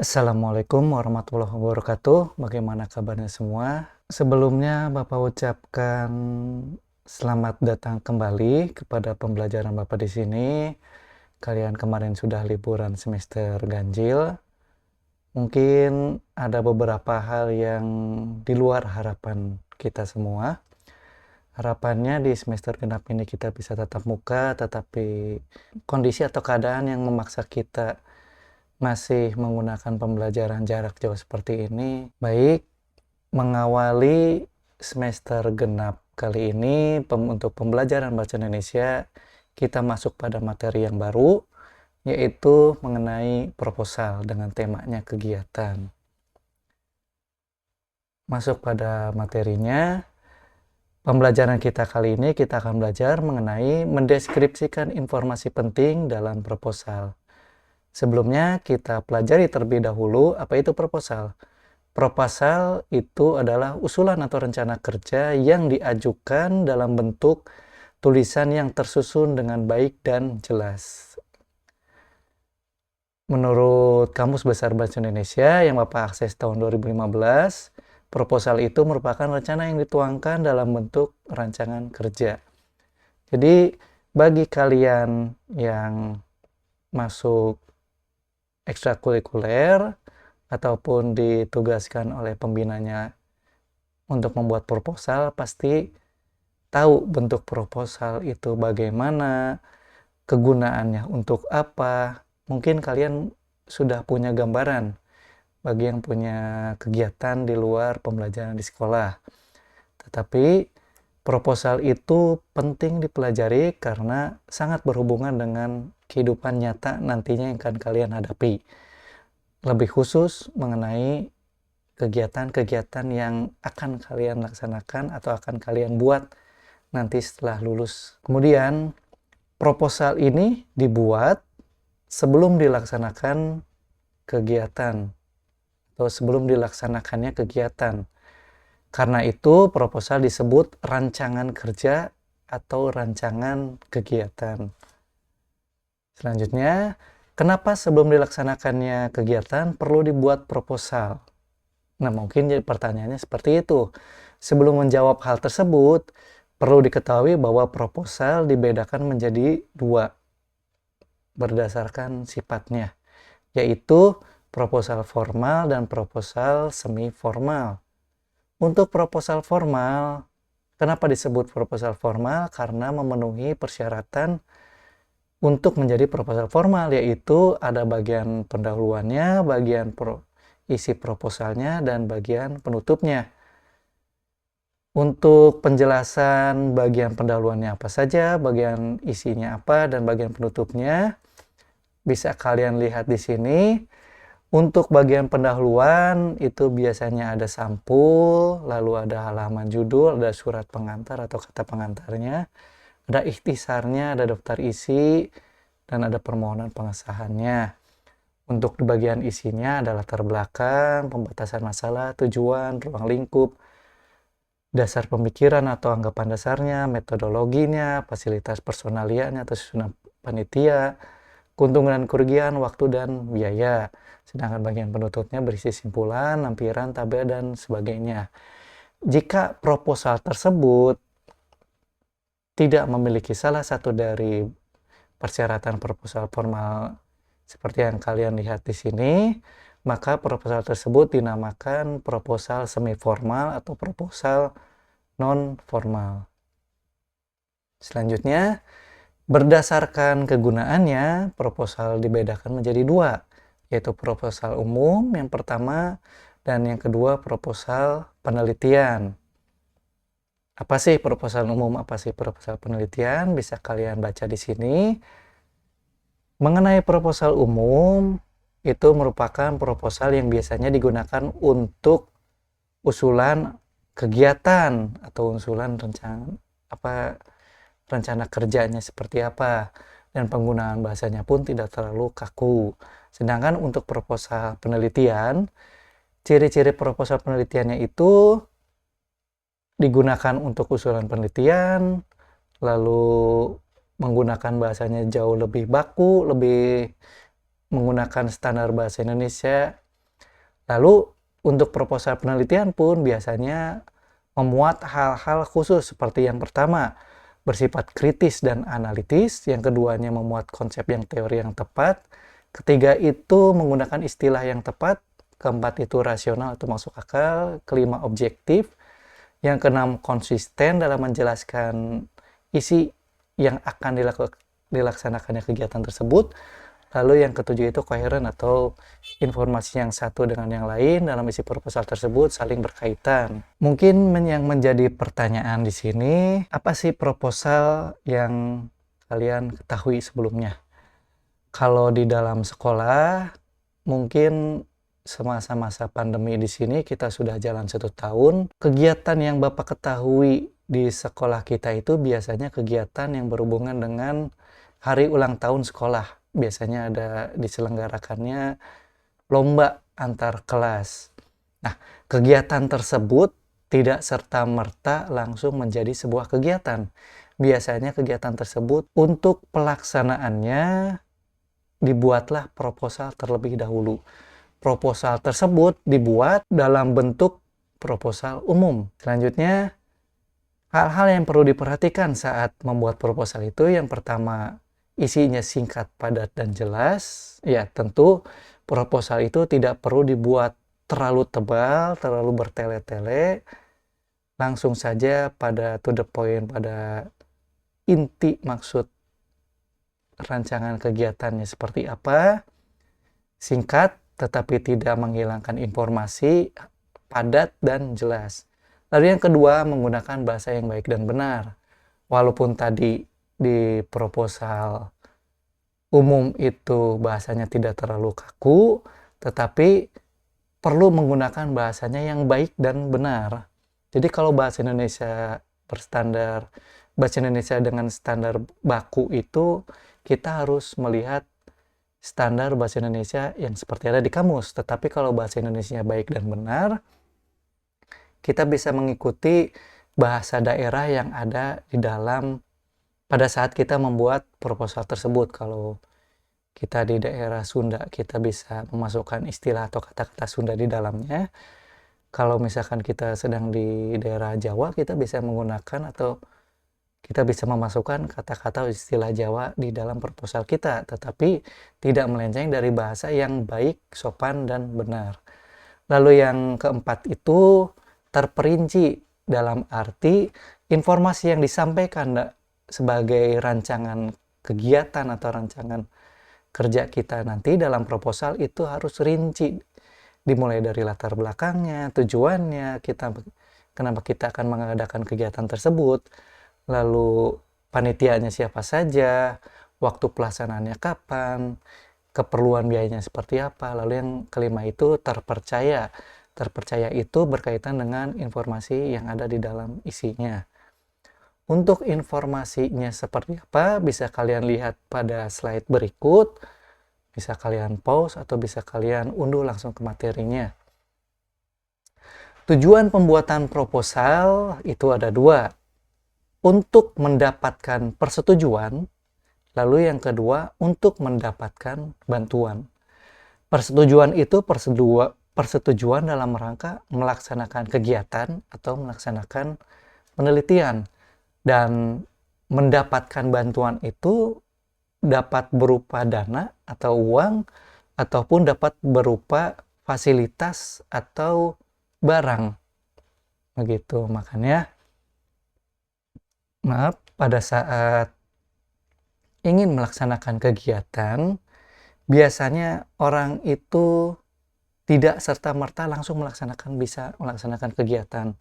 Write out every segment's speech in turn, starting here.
Assalamualaikum warahmatullahi wabarakatuh. Bagaimana kabarnya semua? Sebelumnya Bapak ucapkan selamat datang kembali kepada pembelajaran Bapak di sini. Kalian kemarin sudah liburan semester ganjil. Mungkin ada beberapa hal yang di luar harapan kita semua. Harapannya di semester genap ini kita bisa tatap muka, tetapi kondisi atau keadaan yang memaksa kita masih menggunakan pembelajaran jarak jauh seperti ini. Baik, mengawali semester genap kali ini untuk pembelajaran bahasa Indonesia, kita masuk pada materi yang baru, yaitu mengenai proposal dengan temanya kegiatan. Masuk pada materinya, pembelajaran kita kali ini kita akan belajar mengenai mendeskripsikan informasi penting dalam proposal. Sebelumnya kita pelajari terlebih dahulu apa itu proposal. Proposal itu adalah usulan atau rencana kerja yang diajukan dalam bentuk tulisan yang tersusun dengan baik dan jelas. Menurut Kamus Besar Bahasa Indonesia yang Bapak akses tahun 2015, proposal itu merupakan rencana yang dituangkan dalam bentuk rancangan kerja. Jadi bagi kalian yang masuk ekstrakurikuler ataupun ditugaskan oleh pembinanya untuk membuat proposal, pasti tahu bentuk proposal itu bagaimana, kegunaannya untuk apa. Mungkin kalian sudah punya gambaran bagi yang punya kegiatan di luar pembelajaran di sekolah. Tetapi proposal itu penting dipelajari karena sangat berhubungan dengan kehidupan nyata nantinya yang akan kalian hadapi. Lebih khusus mengenai kegiatan-kegiatan yang akan kalian laksanakan atau akan kalian buat nanti setelah lulus. Kemudian proposal ini dibuat sebelum dilaksanakan kegiatan atau sebelum dilaksanakannya kegiatan. Karena itu proposal disebut rancangan kerja atau rancangan kegiatan. Selanjutnya, kenapa sebelum dilaksanakannya kegiatan perlu dibuat proposal? Nah, mungkin jadi pertanyaannya seperti itu. Sebelum menjawab hal tersebut, perlu diketahui bahwa proposal dibedakan menjadi dua berdasarkan sifatnya, yaitu proposal formal dan proposal semi formal. Untuk proposal formal, kenapa disebut proposal formal? Karena memenuhi persyaratan untuk menjadi proposal formal, yaitu ada bagian pendahuluannya, bagian isi proposalnya, dan bagian penutupnya. Untuk penjelasan bagian pendahuluannya apa saja, bagian isinya apa, dan bagian penutupnya, bisa kalian lihat di sini. Untuk bagian pendahuluan itu biasanya ada sampul, lalu ada halaman judul, ada surat pengantar atau kata pengantarnya, ada ikhtisarnya, ada daftar isi, dan ada permohonan pengesahannya. Untuk di bagian isinya ada latar belakang, pembatasan masalah, tujuan, ruang lingkup, dasar pemikiran atau anggapan dasarnya, metodologinya, fasilitas personalianya atau susunan panitia, keuntungan dan kerugian, waktu dan biaya. Sedangkan bagian penutupnya berisi simpulan, lampiran, tabel, dan sebagainya. Jika proposal tersebut tidak memiliki salah satu dari persyaratan proposal formal seperti yang kalian lihat di sini, maka proposal tersebut dinamakan proposal semi formal atau proposal non formal. Selanjutnya, berdasarkan kegunaannya, proposal dibedakan menjadi dua, yaitu proposal umum yang pertama dan yang kedua proposal penelitian. Apa sih proposal umum, apa sih proposal penelitian? Bisa kalian baca di sini. Mengenai proposal umum, itu merupakan proposal yang biasanya digunakan untuk usulan kegiatan atau usulan rencana kerjanya seperti apa, dan penggunaan bahasanya pun tidak terlalu kaku. Sedangkan untuk proposal penelitian, ciri-ciri proposal penelitiannya itu digunakan untuk usulan penelitian, lalu menggunakan bahasanya jauh lebih baku, lebih menggunakan standar bahasa Indonesia, Lalu untuk proposal penelitian pun biasanya memuat hal-hal khusus seperti yang pertama, bersifat kritis dan analitis, yang keduanya memuat konsep yang teori yang tepat, ketiga itu menggunakan istilah yang tepat, keempat itu rasional atau masuk akal, kelima objektif, yang keenam konsisten dalam menjelaskan isi yang akan dilaksanakannya kegiatan tersebut. Lalu yang ketujuh itu koheren atau informasi yang satu dengan yang lain dalam isi proposal tersebut saling berkaitan. Mungkin yang menjadi pertanyaan di sini, apa sih proposal yang kalian ketahui sebelumnya? Kalau di dalam sekolah, mungkin semasa-masa pandemi di sini kita sudah jalan 1 tahun. Kegiatan yang Bapak ketahui di sekolah kita itu biasanya kegiatan yang berhubungan dengan hari ulang tahun sekolah. Biasanya ada diselenggarakannya lomba antar kelas. Nah, kegiatan tersebut tidak serta-merta langsung menjadi sebuah kegiatan. Biasanya kegiatan tersebut untuk pelaksanaannya dibuatlah proposal terlebih dahulu. Proposal tersebut dibuat dalam bentuk proposal umum. Selanjutnya, hal-hal yang perlu diperhatikan saat membuat proposal itu, yang pertama, isinya singkat, padat, dan jelas. Ya, tentu proposal itu tidak perlu dibuat terlalu tebal, terlalu bertele-tele. Langsung saja pada to the point, pada inti maksud rancangan kegiatannya seperti apa. Singkat, tetapi tidak menghilangkan informasi, padat, dan jelas. Lalu yang kedua, menggunakan bahasa yang baik dan benar. Walaupun tadi di proposal umum itu bahasanya tidak terlalu kaku, tetapi perlu menggunakan bahasanya yang baik dan benar. Jadi kalau bahasa Indonesia dengan standar baku itu, kita harus melihat standar bahasa Indonesia yang seperti ada di kamus. Tetapi kalau bahasa Indonesia baik dan benar, kita bisa mengikuti bahasa daerah yang ada di dalam pada saat kita membuat proposal tersebut. Kalau kita di daerah Sunda, kita bisa memasukkan istilah atau kata-kata Sunda di dalamnya. Kalau misalkan kita sedang di daerah Jawa, kita bisa menggunakan atau kita bisa memasukkan kata-kata istilah Jawa di dalam proposal kita, tetapi tidak melenceng dari bahasa yang baik, sopan, dan benar. Lalu yang keempat itu terperinci dalam arti informasi yang disampaikan sebagai rancangan kegiatan atau rancangan kerja kita nanti dalam proposal itu harus rinci, dimulai dari latar belakangnya, tujuannya, kenapa kita akan mengadakan kegiatan tersebut, lalu panitianya siapa saja, waktu pelaksanaannya kapan, keperluan biayanya seperti apa. Lalu yang kelima itu terpercaya. Terpercaya itu berkaitan dengan informasi yang ada di dalam isinya. Untuk informasinya seperti apa, bisa kalian lihat pada slide berikut. Bisa kalian pause atau bisa kalian unduh langsung ke materinya. Tujuan pembuatan proposal itu ada dua. Untuk mendapatkan persetujuan, lalu yang kedua untuk mendapatkan bantuan. Persetujuan itu persetujuan dalam rangka melaksanakan kegiatan atau melaksanakan penelitian. Dan mendapatkan bantuan itu dapat berupa dana atau uang, ataupun dapat berupa fasilitas atau barang. Begitu, makanya pada saat ingin melaksanakan kegiatan, biasanya orang itu tidak serta-merta langsung bisa melaksanakan kegiatan.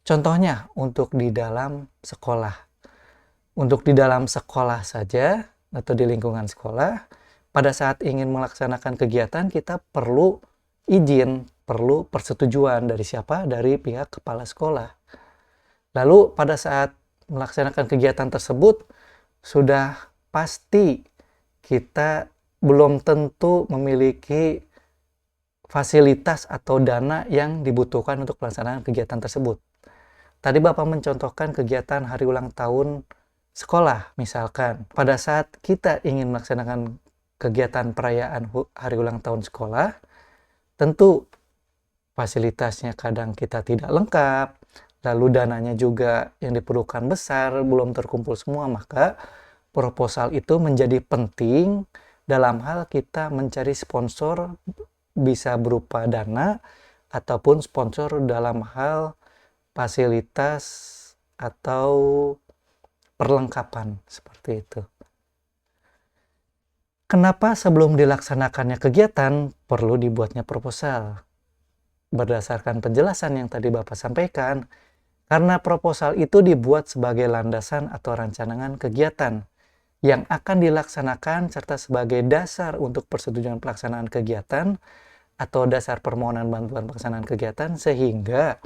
Contohnya untuk di dalam sekolah. Untuk di dalam sekolah saja atau di lingkungan sekolah, pada saat ingin melaksanakan kegiatan kita perlu izin, perlu persetujuan dari siapa? Dari pihak kepala sekolah. Lalu pada saat melaksanakan kegiatan tersebut, sudah pasti kita belum tentu memiliki fasilitas atau dana yang dibutuhkan untuk pelaksanaan kegiatan tersebut. Tadi Bapak mencontohkan kegiatan hari ulang tahun sekolah, misalkan. Pada saat kita ingin melaksanakan kegiatan perayaan hari ulang tahun sekolah, tentu fasilitasnya kadang kita tidak lengkap, lalu dananya juga yang diperlukan besar, belum terkumpul semua, maka proposal itu menjadi penting dalam hal kita mencari sponsor, bisa berupa dana ataupun sponsor dalam hal fasilitas atau perlengkapan seperti itu. Kenapa sebelum dilaksanakannya kegiatan perlu dibuatnya proposal? Berdasarkan penjelasan yang tadi Bapak sampaikan, karena proposal itu dibuat sebagai landasan atau rancangan kegiatan yang akan dilaksanakan serta sebagai dasar untuk persetujuan pelaksanaan kegiatan atau dasar permohonan bantuan pelaksanaan kegiatan, sehingga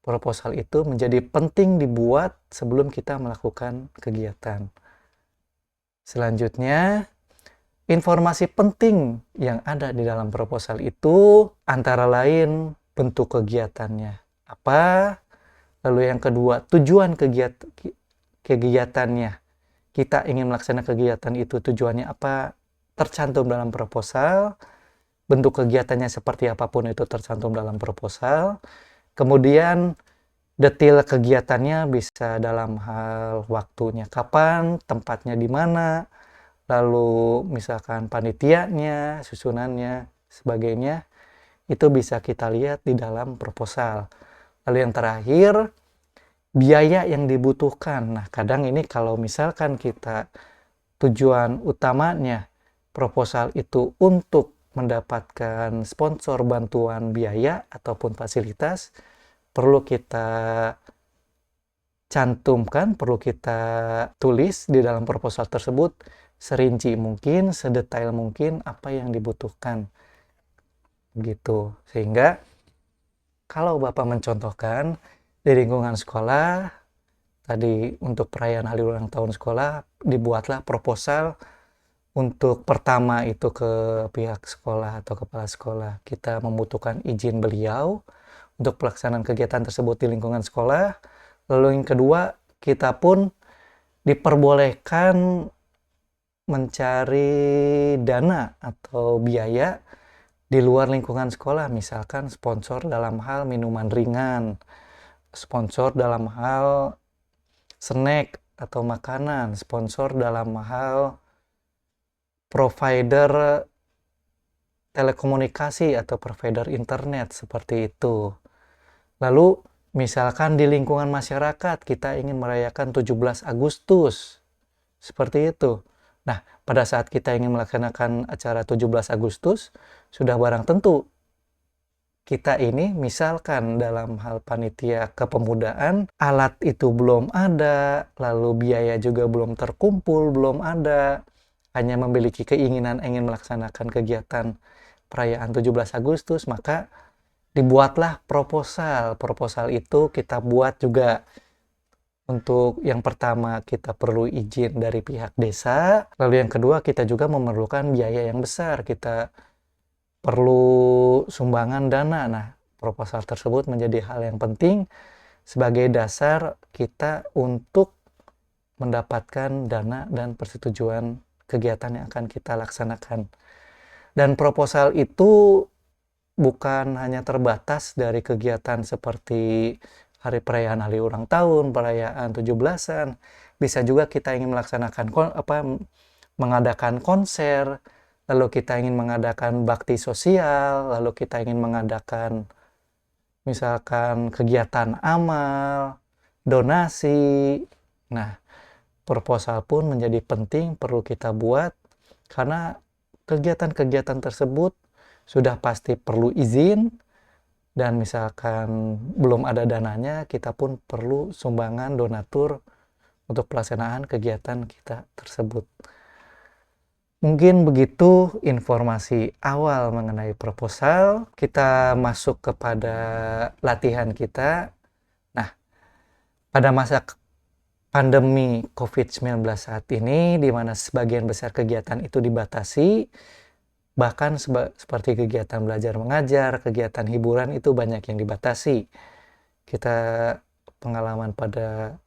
proposal itu menjadi penting dibuat sebelum kita melakukan kegiatan. Selanjutnya, informasi penting yang ada di dalam proposal itu antara lain bentuk kegiatannya apa, lalu yang kedua tujuan kegiatannya. Kita ingin melaksanakan kegiatan itu tujuannya apa, tercantum dalam proposal. Bentuk kegiatannya seperti apapun itu tercantum dalam proposal. Kemudian detail kegiatannya bisa dalam hal waktunya kapan, tempatnya di mana, lalu misalkan panitianya, susunannya, sebagainya, itu bisa kita lihat di dalam proposal. Lalu yang terakhir, biaya yang dibutuhkan. Nah, kadang ini kalau misalkan kita tujuan utamanya proposal itu untuk mendapatkan sponsor bantuan biaya ataupun fasilitas, perlu kita cantumkan, perlu kita tulis di dalam proposal tersebut serinci mungkin, sedetail mungkin apa yang dibutuhkan. Gitu. Sehingga kalau Bapak mencontohkan di lingkungan sekolah, tadi untuk perayaan hari ulang tahun sekolah, dibuatlah proposal untuk pertama itu ke pihak sekolah atau kepala sekolah. Kita membutuhkan izin beliau untuk pelaksanaan kegiatan tersebut di lingkungan sekolah. Lalu yang kedua, kita pun diperbolehkan mencari dana atau biaya di luar lingkungan sekolah, misalkan sponsor dalam hal minuman ringan, sponsor dalam hal snack atau makanan, sponsor dalam hal provider telekomunikasi atau provider internet, seperti itu. Lalu misalkan di lingkungan masyarakat kita ingin merayakan 17 Agustus, seperti itu. Nah, pada saat kita ingin melaksanakan acara 17 Agustus, sudah barang tentu kita ini misalkan dalam hal panitia kepemudaan, alat itu belum ada, lalu biaya juga belum terkumpul, belum ada, hanya memiliki keinginan ingin melaksanakan kegiatan perayaan 17 Agustus, maka dibuatlah proposal. Proposal itu kita buat juga. Untuk yang pertama kita perlu izin dari pihak desa, lalu yang kedua kita juga memerlukan biaya yang besar, kita perlu sumbangan dana. Nah, proposal tersebut menjadi hal yang penting sebagai dasar kita untuk mendapatkan dana dan persetujuan kegiatan yang akan kita laksanakan. Dan proposal itu bukan hanya terbatas dari kegiatan seperti hari perayaan hari ulang tahun, perayaan 17-an. Bisa juga kita ingin melaksanakan mengadakan konser, lalu kita ingin mengadakan bakti sosial, lalu kita ingin mengadakan misalkan kegiatan amal, donasi. Nah, proposal pun menjadi penting, perlu kita buat karena kegiatan-kegiatan tersebut sudah pasti perlu izin. Dan misalkan belum ada dananya, kita pun perlu sumbangan donatur untuk pelaksanaan kegiatan kita tersebut. Mungkin begitu informasi awal mengenai proposal. Kita masuk kepada latihan kita. Nah, pada masa pandemi COVID-19 saat ini, di mana sebagian besar kegiatan itu dibatasi, bahkan seperti kegiatan belajar mengajar, kegiatan hiburan itu banyak yang dibatasi. Kita pengalaman pada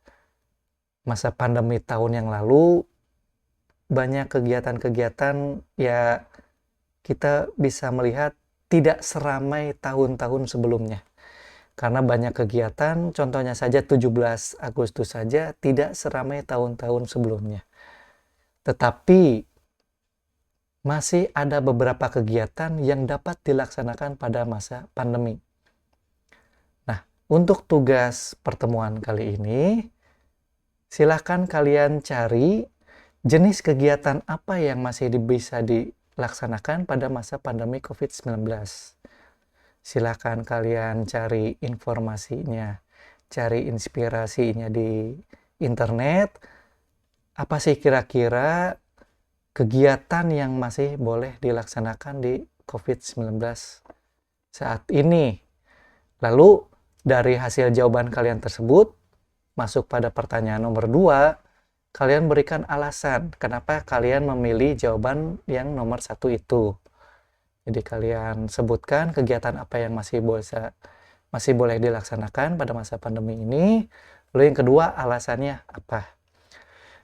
masa pandemi tahun yang lalu, banyak kegiatan-kegiatan ya kita bisa melihat tidak seramai tahun-tahun sebelumnya. Karena banyak kegiatan, contohnya saja 17 Agustus saja tidak seramai tahun-tahun sebelumnya. Tetapi masih ada beberapa kegiatan yang dapat dilaksanakan pada masa pandemi. Nah, untuk tugas pertemuan kali ini, silakan kalian cari jenis kegiatan apa yang masih bisa dilaksanakan pada masa pandemi COVID-19. Silakan kalian cari informasinya, cari inspirasinya di internet. Apa sih kira-kira kegiatan yang masih boleh dilaksanakan di COVID-19 saat ini? Lalu dari hasil jawaban kalian tersebut, masuk pada pertanyaan nomor 2, kalian berikan alasan kenapa kalian memilih jawaban yang nomor 1 itu. Jadi kalian sebutkan kegiatan apa yang masih boleh dilaksanakan pada masa pandemi ini. Lalu yang kedua, alasannya apa?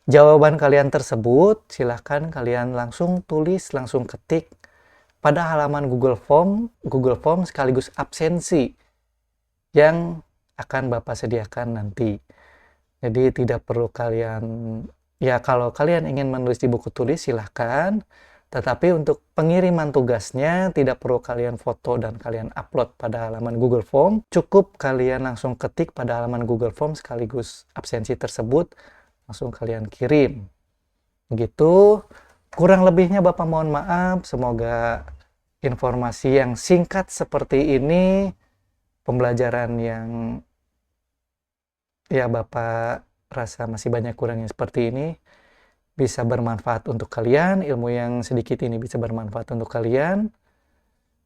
Jawaban kalian tersebut silahkan kalian langsung tulis, langsung ketik pada halaman Google Form sekaligus absensi yang akan Bapak sediakan nanti. Jadi tidak perlu kalian, ya kalau kalian ingin menulis di buku tulis silahkan. Tetapi untuk pengiriman tugasnya tidak perlu kalian foto dan kalian upload pada halaman Google Form. Cukup kalian langsung ketik pada halaman Google Form sekaligus absensi tersebut. Langsung kalian kirim. Begitu. Kurang lebihnya Bapak mohon maaf. Semoga informasi yang singkat seperti ini, pembelajaran yang ya Bapak rasa masih banyak kurangnya seperti ini, bisa bermanfaat untuk kalian, ilmu yang sedikit ini bisa bermanfaat untuk kalian.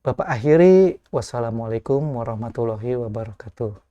Bapak akhiri, wassalamualaikum warahmatullahi wabarakatuh.